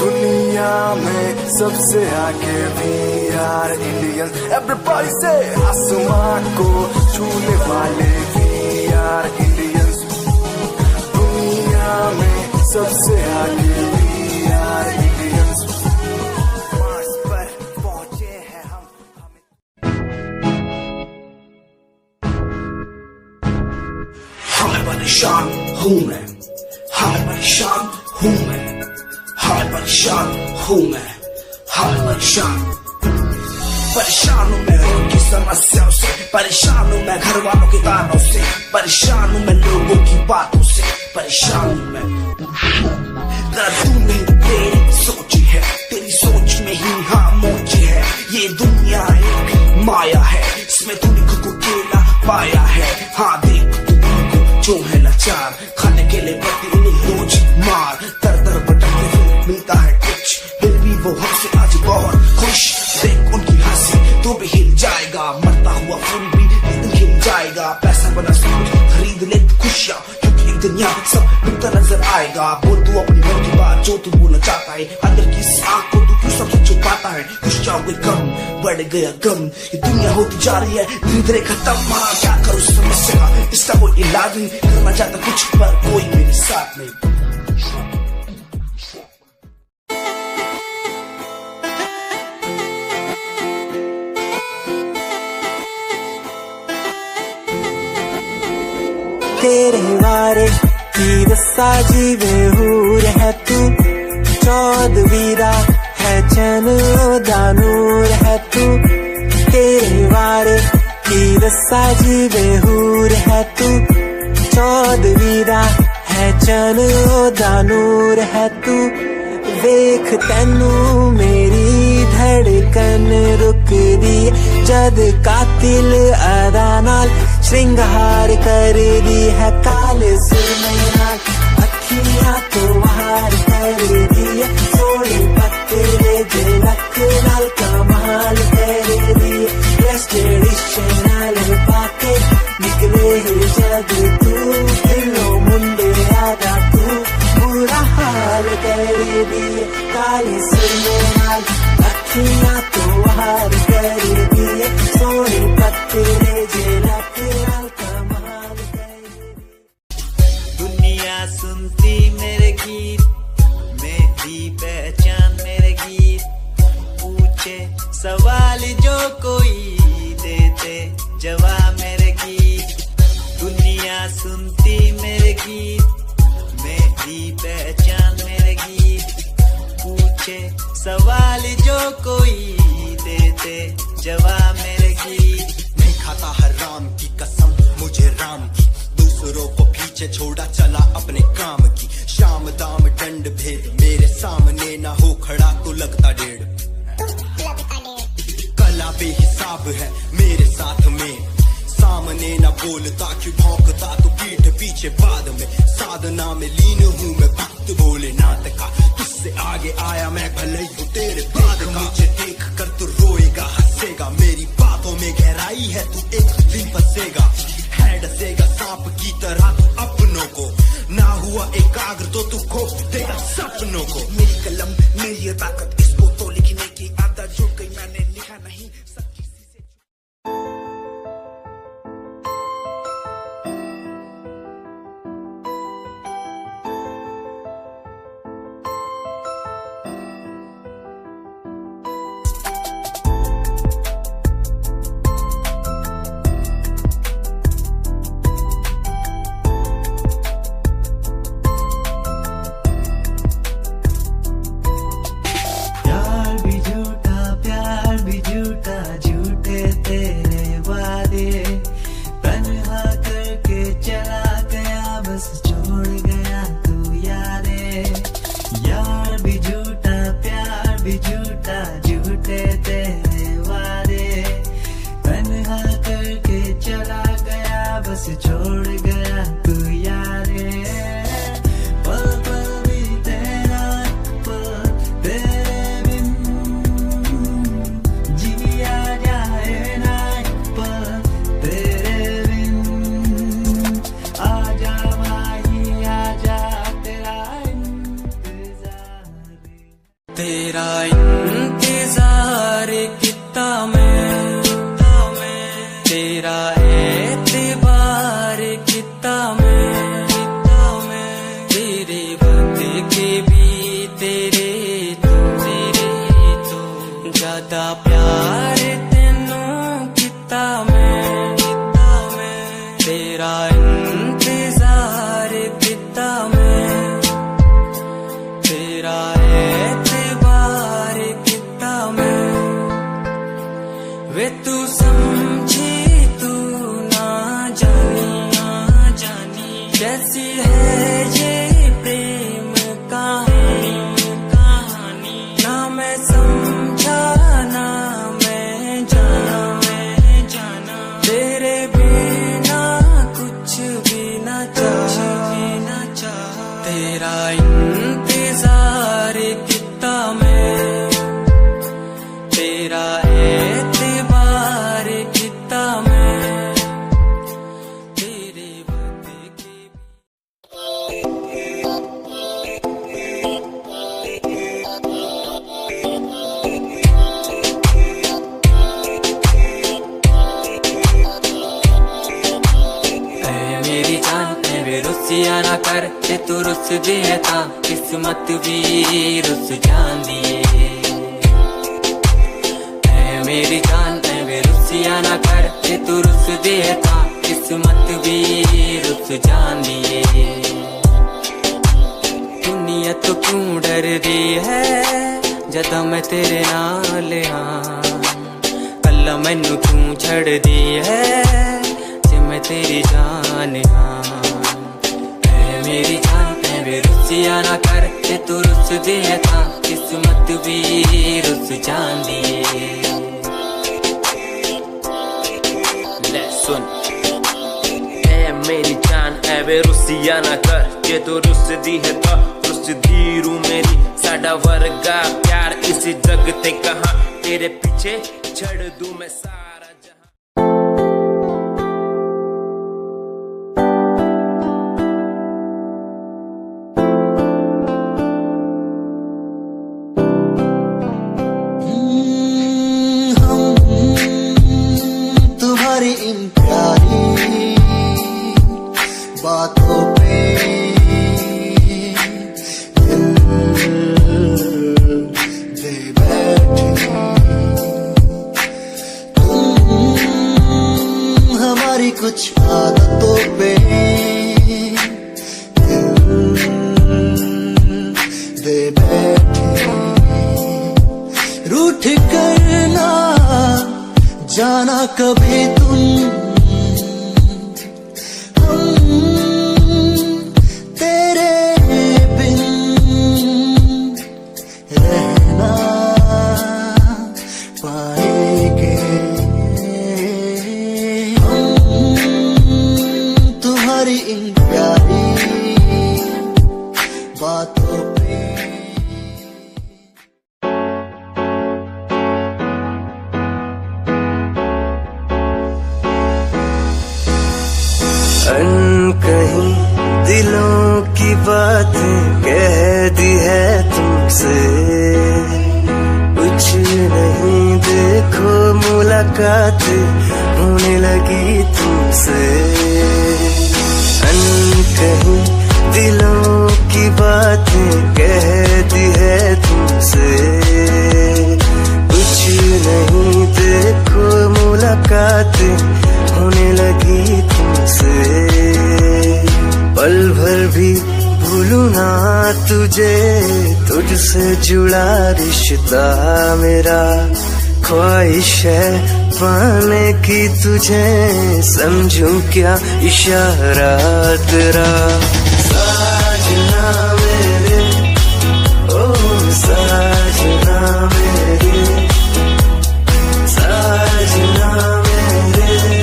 D: दुनिया में सबसे आगे वी आर इंडियंस। एवरीबॉडी से आसमां को छूने वाले वी आर इंडियंस। दुनिया में सबसे आगे वी आर इंडियंस। मार्स पर पहुंचे हैं हम।
E: हाय परेशान हूँ मैं, हाय परेशान हूँ मैं, हाय परेशान हूँ मैं, हाय परेशान। परेशान हूँ मैं उनकी समस्याओं से, परेशान हूँ मैं घर वालों के तानों से, परेशान हूँ मैं लोगों की बातों से, परेशान हूँ मैं। तूने तेरी सोची है, तेरी सोच में ही हाँ मोची यहाँ पे सब मिलता नजर आएगा। बोल तू अपनी मन की बात जो तू बोलना चाहता है, अंदर की इस आग को तू क्यों सबसे छुपाता है। कुछ चाहोगे कम बढ़ गया गम, ये दुनिया होती जा रही है धीरे धीरे खत्म। हाँ क्या करूँ समस्या का इसका कोई इलाज नहीं, करना चाहता कुछ पर कोई मेरे साथ नहीं।
F: तेरे वारे की दस्ता जीवे हूर है तू, चौदवीरा है चैन दानूर है तू। तेरे वारे की दस्ता जीवे हूर है तू, चौदवीरा है चैन दानूर है तू। देख तैनू मेरी धड़कन रुक दी, जद कातिल अदा नाल श्रृंगार कर दी है। काले सुरमई नाल अखियां तो वार कर दी है, सोने पत्ते झलक नाल कमाल कर दी है। ट्रेडिशनल पाके निकले जद तू, दिलों मुंडे आदा तू बुरा हाल कर दी है। काले सुरमई नाल अखियां तो वार कर दी है, सोने पत्ते झलक नाल कमाल कर दी। दुनिया सुनती मेरे गीत, मेरी पहचान मेरे गीत। पूछे सवाल जो कोई देते जवाब मेरे गीत। दुनिया सुनती मेरे गीत, मेरी पहचान मेरे गीत। पूछे सवाल जो कोई देते जवाब मेरे गीत।
G: नहीं खाता हराम की कसम मुझे राम की, दूसरों को पीछे छोड़ा चला अपने काम की। शाम दाम दंड भेद मेरे सामने ना हो खड़ा तो लगता डेढ़। कला बेहिसाब है मेरे साथ में, सामने ना बोलता क्यों भौंकता तो पीठ पीछे बाद में। साधना में लीन हूँ मैं भक्त भोलेनाथ का, तुझसे आगे आया मैं भले ही हूँ तेरे बाद का। मुझे देख कर तू रोएगा हंसेगा, मेरी बातों में गहराई है तू एक दिन फंसेगा। है डसेगा सांप की तरह तू अपनों को, ना हुआ एकाग्र तो तू खो देगा सपनों को। मेरी कलम मेरी ताकत, इसको तो लिखने की आदत जो कहीं मैंने लिखा नहीं सब किसी से।
F: तेरा इंतजार कितना मैं, तेरा एतबार कितना मैं। तेरे वक्त के भी तेरे तो ज्यादा प्यार तेनू कितना मैं। तेरा इंतजार कितना मैं, तेरा एतबार कितना मैं। वे तू समझी तू ना जानी कैसी है ये प्रेम कहानी। ना मैं समझा ना मैं जाना, तेरे बिना कुछ भी ना चाह। तेरा इंतजार कितना मैं, तेरा एतबार कर जे तू रुस दिए था किस्मत भी रुस जांदी ऐ मेरी जान ऐ वे रुसिया ना कर जे तू रुस दिए था किस्मत भी रुस जांदी दुनिया तो क्यों डर दी है जदा मैं तेरे नाल हाँ कल मैनू क्यों छड़ दी है जे मैं तेरी जान हाँ ऐ मेरी जान ऐ वे रुसिया ना कर जे तू रुस दिए था किस्मत भी रुस जांदी
H: ले सुन ऐ मेरी जान ऐ वे रुसिया ना कर जे तू रुस दी है तो रुस दी रू मेरी साडा वर्गा प्यार इस जग ते कहां तेरे पीछे छड़ दूं मैं सारा जहां
D: तुम्हारी इन प्यारी बातों पे दिल दे बैठे हमारी कुछ आदतों पे दिल दे बैठे रूठ करना जाना कभी तुम हम तेरे बिन रहना पाएंगे तुम्हारी इन प्यारी बातों पे
F: कहीं दिलों की बातें कह दी है तुमसे कुछ नहीं देखो मुलाकात होने लगी तुमसे कहीं दिलों की बातें कह दी है तुमसे कुछ नहीं देखो मुलाकात होने लगी तुमसे पल भर भी भूलूं ना तुझे तुझसे जुड़ा रिश्ता मेरा ख्वाहिश है पाने की तुझे समझूं क्या इशारा तेरा साजना मेरे ओ साजना मेरे साजना मेरे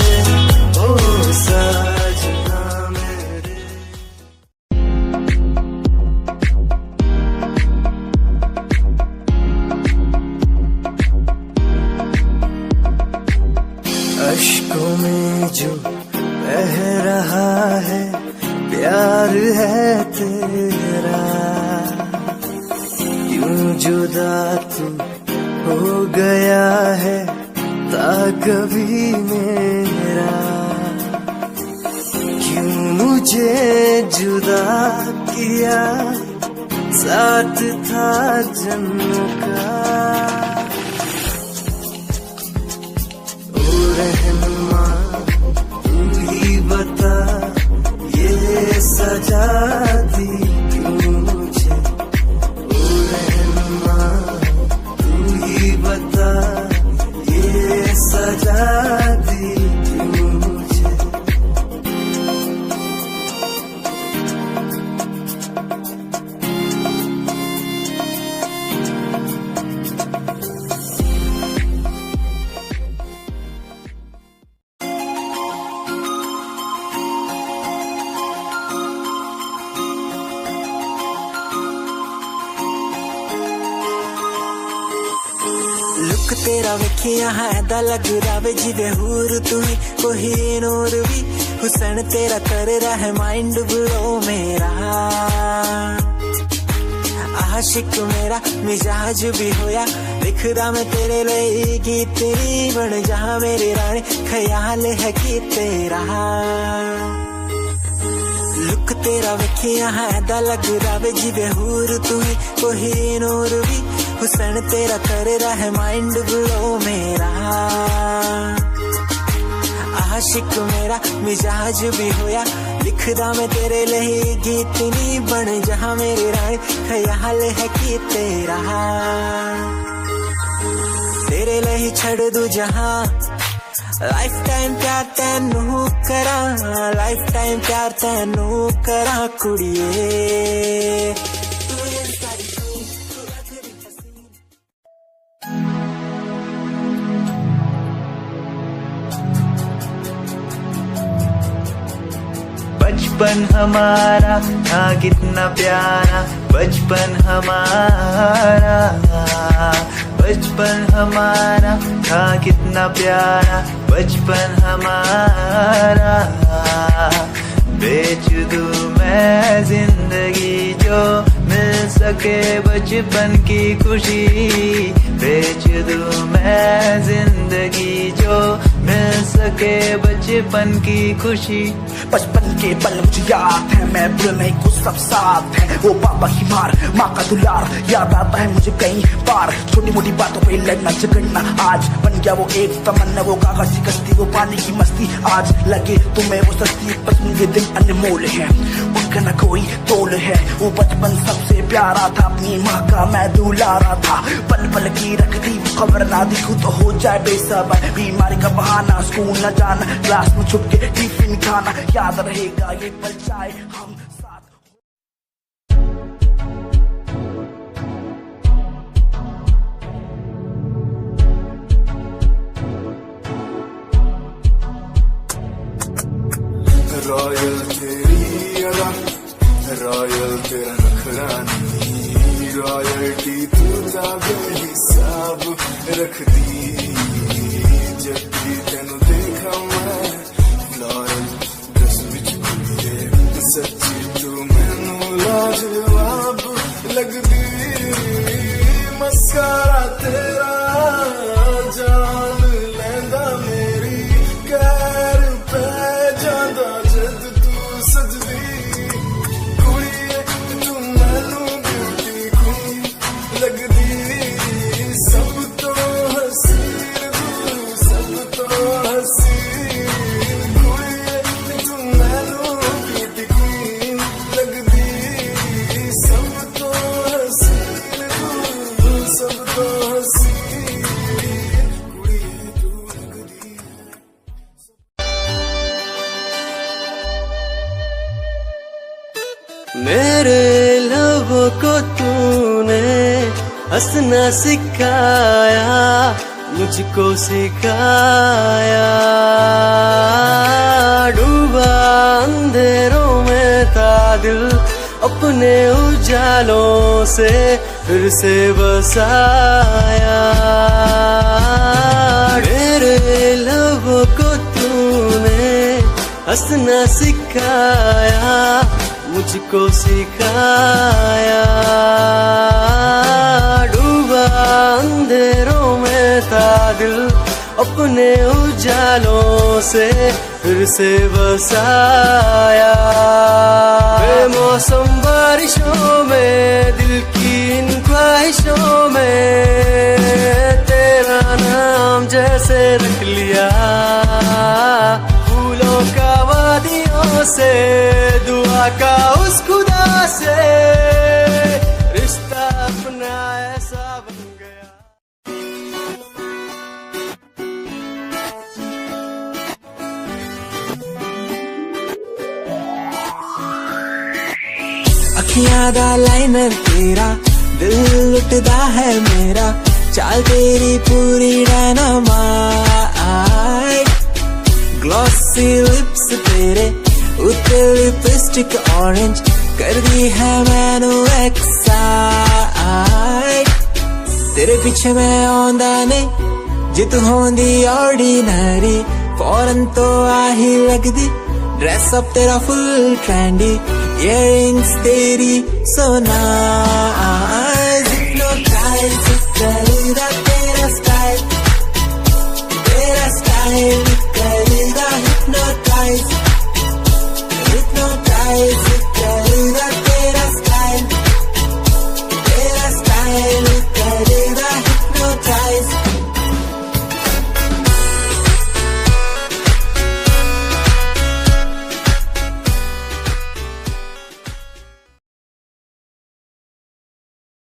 F: ओ साजना मेरे अश्कों में जो बह रहा है प्यार है तेरा क्यों जुदा तू हो गया है ता कभी मेरा क्यों मुझे जुदा किया साथ था जन्म का रहनुमा तू ही बता ये सजा दी क्यों मुझे ओ रहनुमा तू ही बता ये सजा दी क्यों मुझे लुक तेरा वेखिया है दा लग रहा जिवे हूर तू ही कोई नूर भी हुसैन तेरा कर रहा है माइंड ब्लो मेरा आशिक मेरा मिजाज भी होया दिखदा मैं तेरे लिए की तेरी बन जा मेरी रानी ख्याल है कि तेरा लुक तेरा वेखिया है दा लगदा वे जिवे हूर तू ही कोई नूर भी हुसन तेरा कर रहा है माइंड ब्लो मेरा आशिक मेरा मिजाज भी होया लिखदा मैं तेरे लिए गीत नी बन जहां मेरी रानी ख्याल है कि तेरा तेरे लिए छड़ दू जहां लाइफ टाइम प्यार तैनू करा लाइफ टाइम प्यार तैनू करा कुड़िए
I: बचपन हमारा था कितना प्यारा बचपन हमारा बचपन हमारा था कितना प्यारा बचपन हमारा बेच दूं मैं जिंदगी जो मिल सके बचपन की खुशी बेच दूं मैं जिंदगी जो मिल सके बचपन की खुशी
E: बचपन के पल मुझे याद है मैं भूलने को सब साथ है वो पापा की मार माँ का दुलार याद आता है मुझे कई बार छोटी मोटी बातों पे लगना झगड़ना आज बन गया वो एक तमन्ना वो कागज की कश्ती वो पानी की मस्ती आज लगे तुम्हें वो सस्ती बचपन के दिन अनमोल है उनका न कोई तोल है वो बचपन सबसे प्यारा था अपनी माँ का मैं दुलारा था पल पल की रखती खबर ना दिखूं तो हो जाए बेसबर बीमारी का बहाना स्कूल न जाना क्लास में छुप के टिफिन खाना याद रहेगा ये पल चाहे हम साथ
J: रॉयल तेरी अदा रॉयल तेरा नखरानी रॉयल्टी तू जागे हिसाब रख दी जब भी तेनू देखा मैं फ्लोरल ड्रेस विच कुड़िए सच्ची तू मैनू लाजवाब लगदी मस्कारा तेरा जान लैंदा मेरी कैर पे जांदा जद तू सजदी कुड़िए तू मैनू ब्यूटी क्वीन लगदी सब तो हसीन तू सब तो हसीन कुड़िए तू मैनू ब्यूटी क्वीन लगदी सब तो हसीन तू सब तो हसीन कुड़िए तू लगदी
F: मेरे लबों को तूने हंसना सिखाया मुझको सिखाया डूबा अंधेरों में था दिल अपने उजालों से फिर से बसाया मेरे लबों को तूने हंसना सिखाया मुझको सिखाया डूबा अंधेरों में था दिल अपने उजालों से फिर से बसाया बेमौसम बारिशों में दिल की इन ख्वाहिशों में तेरा नाम जैसे रख लिया फूलों का वादियों से दुआ का उस खुदा से रिश्ता अपना ऐसा बन गया अखियां दा लाइनर तेरा दिल लुटदा है मेरा चाल तेरी पूरी डायनामाइट ग्लॉसी लिप्स तेरे उत्ते लिपस्टिक ऑरेंज कर दी है मैनू एक्साइट तेरे पीछे मैं आंदा नहीं जे तू होंदी ऑर्डिनरी फौरन तो आ ही लगदी ड्रेस अप तेरा फुल ट्रेंडी इयररिंग्स तेरी so nice hypnotize करेगा तेरा स्टाइल करेगा hypnotize
K: ले